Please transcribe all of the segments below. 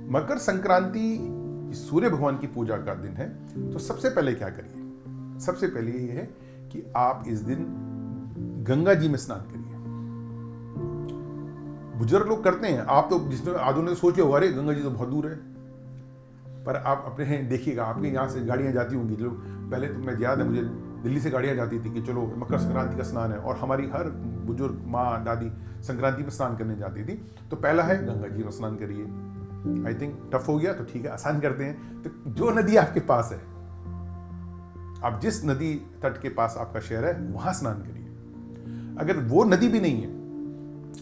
मकर संक्रांति सूर्य भगवान की पूजा का दिन है, तो सबसे पहले क्या करिए? सबसे पहले ये है कि आप इस दिन गंगा जी में स्नान करिए। बुजुर्ग लोग करते हैं, आप तो जिसने आधुनिक ने सोचे होगा अरे गंगा जी तो बहुत दूर है, पर आप अपने देखिएगा आपके यहाँ से गाड़ियाँ जाती होंगी। लोग पहले तो मैं याद है मुझे दिल्ली से गाड़ियाँ जाती थी कि चलो मकर संक्रांति का स्नान है, और हमारी हर बुजुर्ग माँ दादी संक्रांति में स्नान करने जाती थी। तो पहला है गंगा जी में स्नान करिए। आई थिंक टफ हो गया तो ठीक है, आसान करते हैं। तो जो नदी आपके पास है, आप जिस नदी तट के पास आपका शहर है वहां स्नान करिए। अगर वो नदी भी नहीं है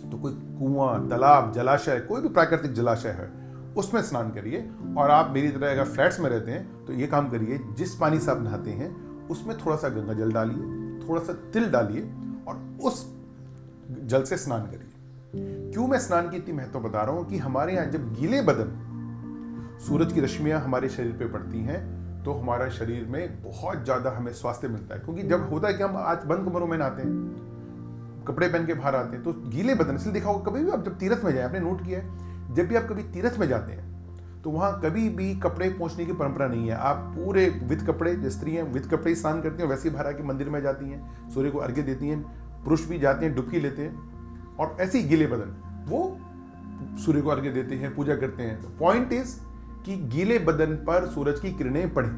तो कोई कुआं, तालाब, जलाशय, कोई भी प्राकृतिक जलाशय है उसमें स्नान करिए। और आप मेरी तरह अगर फ्लैट्स में रहते हैं तो ये काम करिए, जिस पानी से आप नहाते हैं उसमें थोड़ा सा गंगा जल डालिए, थोड़ा सा तिल डालिए और उस जल से स्नान करिए। क्यों मैं स्नान की इतनी महत्व बता रहा हूं कि हमारे यहाँ जब गीले बदन सूरज की रश्मियां हमारे शरीर पे पड़ती हैं तो हमारा शरीर में बहुत ज्यादा हमें स्वास्थ्य मिलता है। क्योंकि जब होता है कि हम आज बंद कमरों में नहाते हैं, कपड़े पहन के बाहर आते हैं, तो गीले बदन, इसलिए देखा होगा कभी भी आप जब तीर्थ में जाए, आपने नोट किया है जब भी आप कभी तीर्थ में जाते हैं तो वहां कभी भी कपड़े पोंछने की परंपरा नहीं है। आप पूरे विद कपड़े, जो स्त्रियां विद कपड़े स्नान करती हैं वैसे ही बाहर आके मंदिर में जाती हैं, सूर्य को अर्घ्य देती हैं। पुरुष भी जाते हैं, डुबकी लेते हैं और ऐसे ही गीले बदन वो सूर्य को अर्घ्य देते हैं, पूजा करते हैं। पॉइंट इज कि गीले बदन पर सूरज की किरणें पड़े।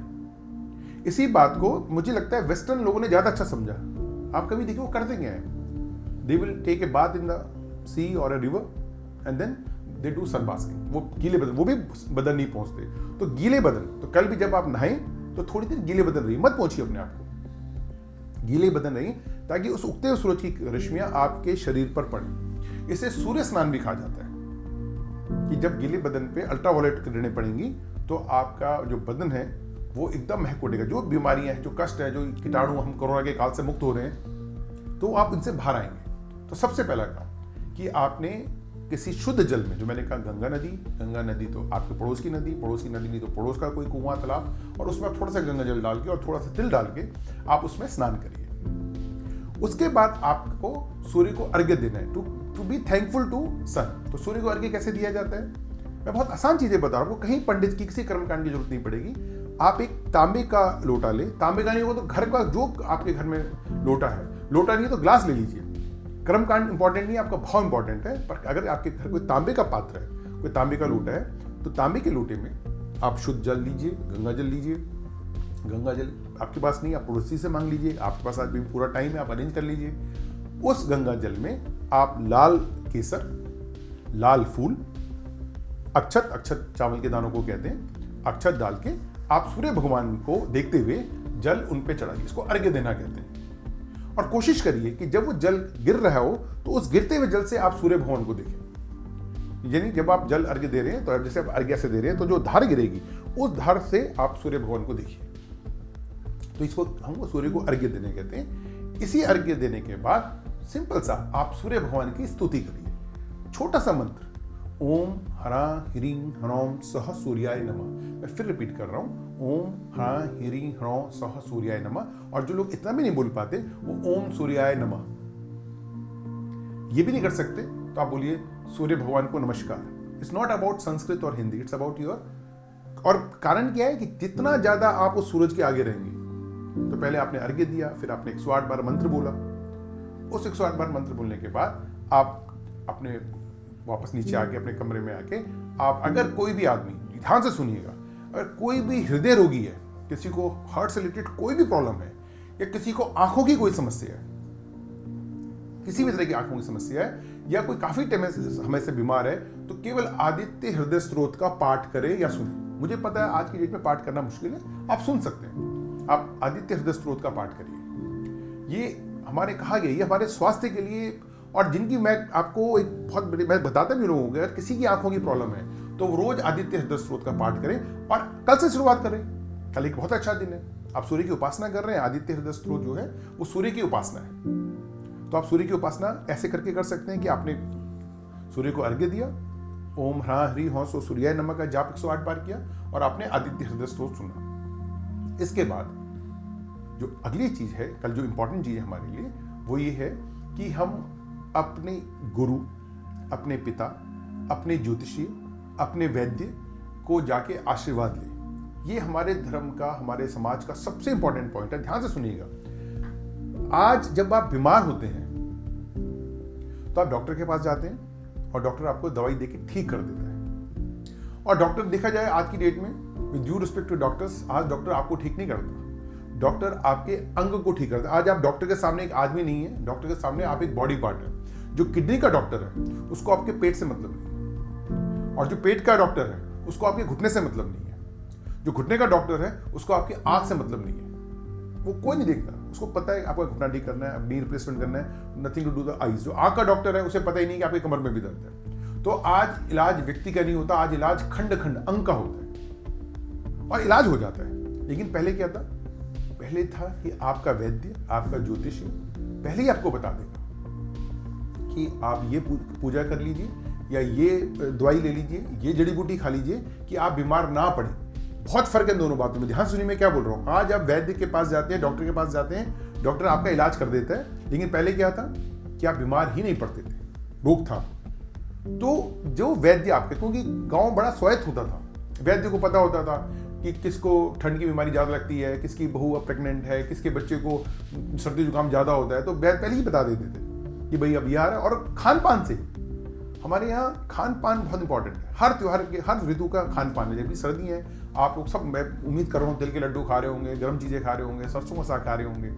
इसी बात को मुझे लगता है वेस्टर्न लोगों ने ज्यादा अच्छा समझा। आप कभी देखिए वो करते क्या है, they will take a bath in the sea और a river and then they do sun basking. वो गीले बदन, वो भी बदन नहीं पहुंचते। तो गीले बदन, तो कल भी जब आप नहाएं तो थोड़ी देर गीले बदन रहिए, मत पहुंचिए अपने आप को, गीले बदन रहिए ताकि उस उगते हुए सूरज की रश्मियां आपके शरीर पर पड़े। इसे सूर्य स्नान भी कहा जाता है कि जब गीले बदन पे अल्ट्रावायलेट किरणें पड़ेंगी तो आपका जो बदन है वो एकदम महक उठेगा। जो बीमारियां हैं, जो कष्ट है, जो कीटाणु, हम कोरोना के काल से मुक्त हो रहे हैं, तो आप इनसे बाहर आएंगे। तो सबसे पहला काम कि आपने किसी शुद्ध जल में, जो मैंने कहा गंगा नदी तो आपके पड़ोस की नदी नहीं तो पड़ोस का कोई कुआं, तालाब, और उसमें आप थोड़ा सा गंगा जल डाल के और थोड़ा सा तिल डाल के आप उसमें स्नान करिए। उसके बाद आपको सूर्य को अर्घ्य देना है, टू बी थैंकफुल टू सन। तो सूर्य को अर्घ्य कैसे दिया जाता है? मैं बहुत आसान चीजें बता रहा हूँ, कहीं पंडित की किसी कर्मकांड की जरूरत नहीं पड़ेगी। आप एक तांबे का लोटा ले, तांबे का नहीं हो तो घर का जो आपके घर में लोटा है, लोटा नहीं है तो ग्लास ले लीजिए। कर्मकांड इंपॉर्टेंट नहीं है, आपका भाव इंपॉर्टेंट है। पर अगर आपके घर कोई तांबे का पात्र है, कोई तांबे का लोटा है, तो तांबे के लोटे में आप शुद्ध जल लीजिए, गंगा जल लीजिए। गंगा जल आपके पास नहीं, आप पड़ोसी से मांग लीजिए, आपके पास आज भी पूरा टाइम है, आप अरेंज कर लीजिए। उस गंगा जल में आप लाल केसर, लाल फूल, अक्षत चावल के दानों को कहते हैं, अक्षत डाल के आप सूर्य भगवान को देखते हुए जल उन पे चढ़ाइए। इसको अर्घ्य देना कहते हैं। और कोशिश करिए कि जब वो जल गिर रहा हो तो उस गिरते हुए जल से आप सूर्य भगवान को देखें। यानी जब आप जल अर्घ्य दे रहे हैं तो अब जैसे आप अर्घ्य से दे रहे हैं तो जो धार गिरेगी उस धार से आप सूर्य भगवान को देखिए। तो इसको हम सूर्य को अर्घ्य देने कहते हैं। इसी अर्घ्य देने के बाद सिंपल सा आप सूर्य भगवान की स्तुति करिए। छोटा सा मंत्र, ओम हरा ह्रीं ह्रौं सह सूर्याय नमः। मैं फिर रिपीट कर रहा हूं, ओम हरा ह्रीं ह्रौं सह सूर्याय नमः। और जो लोग इतना भी नहीं बोल पाते वो ओम सूर्याय नमः ये भी नहीं कर सकते तो आप बोलिए सूर्य भगवान को नमस्कार। इट्स नॉट अबाउट संस्कृत और हिंदी, इट्स अबाउट योर। और कारण क्या है कि जितना ज्यादा आप उस सूरज के आगे रहेंगे, तो पहले आपने अर्घ्य दिया, फिर आपने 108 बार मंत्र बोला। उस 108 बार मंत्र बोलने के बाद आप अपने वापस नीचे आके अपने कमरे में आके आप, अगर कोई भी आदमी, ध्यान से सुनिएगा, अगर कोई भी हृदय रोगी है, किसी को हार्ट से रिलेटेड कोई भी प्रॉब्लम है, या किसी को आंखों की कोई समस्या है, किसी भी तरह की आंखों की समस्या है, या कोई काफी समय से बीमार है, तो केवल आदित्य हृदय स्त्रोत का पाठ करें या सुने। मुझे पता है आज की डेट में पाठ करना मुश्किल है, आप सुन सकते हैं। आप आदित्य हृदय स्त्रोत का पाठ करिए। ये हमारे कहा गया, ये हमारे स्वास्थ्य के लिए, और जिनकी मैं आपको एक बहुत बड़ी, मैं बताता भी लोगों को, अगर किसी की आंखों की प्रॉब्लम है तो रोज आदित्य हृदय स्त्रोत का पाठ करें और कल से शुरुआत करें। कल एक बहुत अच्छा दिन है, आप सूर्य की उपासना कर रहे हैं। आदित्य हृदय स्त्रोत जो है वो सूर्य की उपासना है। तो आप सूर्य की उपासना ऐसे करके कर सकते हैं कि आपने सूर्य को अर्घ्य दिया, ओम ह्रां ह्रीं ह्रौं सह सूर्याय नमः का जाप 108 बार किया और आपने आदित्य हृदय स्त्रोत सुना। इसके बाद जो अगली चीज है, कल जो इंपॉर्टेंट चीज है हमारे लिए, वो ये है कि हम अपने गुरु, अपने पिता, अपने ज्योतिषी, अपने वैद्य को जाके आशीर्वाद ले। ये हमारे धर्म का, हमारे समाज का सबसे इंपॉर्टेंट पॉइंट है। ध्यान से सुनिएगा, आज जब आप बीमार होते हैं तो आप डॉक्टर के पास जाते हैं और डॉक्टर आपको दवाई देके ठीक कर देता है। और डॉक्टर, देखा जाए आज की डेट में, with due respect to doctors, आज डॉक्टर आपको ठीक नहीं करता, डॉक्टर आपके अंग को ठीक करता है। आज आप डॉक्टर के सामने एक आदमी नहीं है, डॉक्टर के सामने आप एक बॉडी पार्ट है। जो किडनी का डॉक्टर है उसको आपके पेट से मतलब नहीं है, और जो पेट का डॉक्टर है उसको आपके घुटने से मतलब नहीं है। जो घुटने का डॉक्टर है उसको आपकी आंख से मतलब नहीं है। वो कोई नहीं देखता, उसको पता है आपका घुटना ठीक करना है, नी रिप्लेसमेंट करना है, nothing to do the eyes. जो आंख का डॉक्टर है उसे पता ही नहीं कि आपके कमर में भी दर्द है। तो आज इलाज व्यक्ति का नहीं होता, आज इलाज खंड खंड अंग का होता है और इलाज हो जाता है। लेकिन पहले क्या था? पहले था कि आपका वैद्य, आपका ज्योतिषी पहले ही आपको बता देगा कि आप ये पूजा कर लीजिए या ये दवाई ले लीजिए, ये जड़ी बूटी खा लीजिए कि आप बीमार ना पड़े। बहुत फर्क है दोनों बातों में। ध्यान सुनिए मैं क्या बोल रहा हूँ। आज आप वैद्य के पास जाते हैं, डॉक्टर के पास जाते हैं, डॉक्टर आपका इलाज कर देता है। लेकिन पहले क्या था कि आप बीमार ही नहीं पड़ते थे, रोकथाम। तो जो वैद्य आपके, क्योंकि गांव बड़ा स्वायत्त होता था, वैद्य को पता होता था कि किसको ठंड की बीमारी ज़्यादा लगती है, किसकी बहू अब प्रेग्नेंट है, किसके बच्चे को सर्दी जुकाम ज़्यादा होता है, तो वैद्य पहले ही बता देते थे कि भाई अब ये आ रहा है। और खान पान से, हमारे यहाँ खान पान बहुत इंपॉर्टेंट है। हर त्योहार के, हर ऋतु का खान पान है। जब भी सर्दी है, आप लोग सब, मैं उम्मीद कर रहा हूँ, तिल के लड्डू खा रहे होंगे, गर्म चीज़ें खा रहे होंगे, सरसों का साग खा रहे होंगे।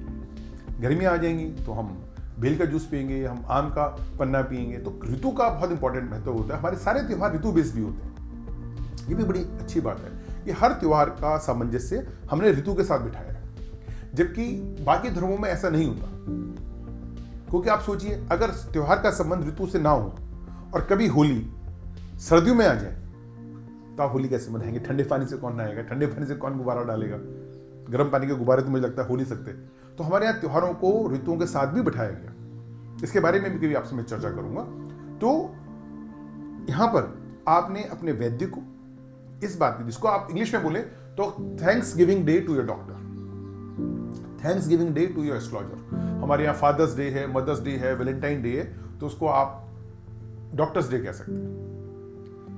गर्मियाँ आ जाएंगी तो हम बेल का जूस पियेंगे, हम आम का पन्ना पियेंगे। तो ऋतु का बहुत इंपॉर्टेंट महत्व होता है। हमारे सारे त्यौहार ऋतु बेस्ड भी होते हैं। ये भी बड़ी अच्छी बात है कि हर त्यौहार का सामंजस्य हमने ऋतु के साथ बिठाया है, जबकि बाकी धर्मों में ऐसा नहीं होता। क्योंकि आप सोचिए, अगर त्योहार का संबंध ऋतु से ना हो और कभी होली सर्दियों में आ जाए तो आप होली कैसे मनाएंगे? ठंडे पानी से कौन नहाएगा? ठंडे पानी से कौन गुब्बारा डालेगा? गर्म पानी के गुब्बारे तो मुझे लगता है हो नहीं सकते। तो हमारे यहाँ त्योहारों को ऋतुओं के साथ भी बिठाया गया। इसके बारे में भी कभी आपसे मैं चर्चा करूंगा। तो यहां पर आपने अपने वैद्य को इस बात की, जिसको आप इंग्लिश में बोले तो thanksgiving day to your doctor, thanksgiving day to your astrologer. हमारे यहाँ फादर्स डे है, मदर्स डे है, वैलेंटाइन डे है, तो उसको आप डॉक्टर्स डे कह सकते हैं।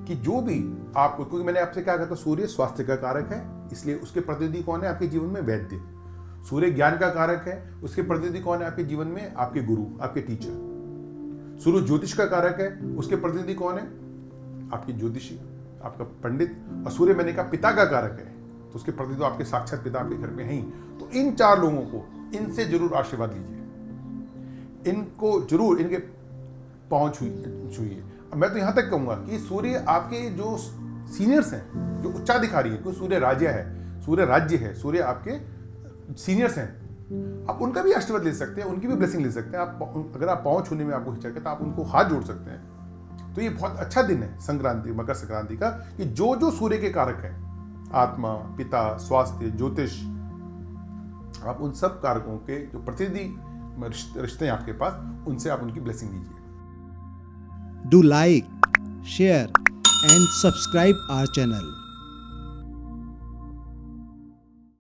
कि जो भी आपको, क्योंकि मैंने आपसे क्या कहा था, सूर्य स्वास्थ्य का कारक है, इसलिए उसके प्रतिनिधि कौन है आपके जीवन में? वैद्य। सूर्य ज्ञान का कारक है, उसके प्रतिनिधि कौन है आपके जीवन में? आपके गुरु, आपके टीचर। सूर्य ज्योतिष का कारक है, उसके प्रतिनिधि कौन है? आपके ज्योतिषी, आपका पंडित। और सूर्य मैंने कहा पिता का कारक है, तो उसके प्रतिनिधि तो आपके साक्षात पिता आपके घर में हैं ही। तो इन चार लोगों को, इनसे जरूर आशीर्वाद लीजिए, इनको जरूर, इनके पहुंच छुइए। मैं तो यहां तक कहूंगा कि सूर्य आपके जो सीनियर्स हैं, जो उच्चाधिकारी है, क्योंकि सूर्य राज्य है, सूर्य राज्य है, सूर्य आपके सीनियर्स हैं, आप उनका भी आशीर्वाद ले सकते हैं, उनकी भी ब्लेसिंग ले सकते हैं। आप अगर आप पाँव छूने में आपको हिचक है तो आप उनको हाथ जोड़ सकते हैं। तो ये बहुत अच्छा दिन है संक्रांति, मकर संक्रांति का, कि जो जो सूर्य के कारक हैं, आत्मा, पिता, स्वास्थ्य, ज्योतिष, आप उन सब कारकों के जो प्रतिनिधि रिश्ते हैं आपके पास, उनसे आप उनकी ब्लेसिंग लीजिए। Do like, share and subscribe our channel.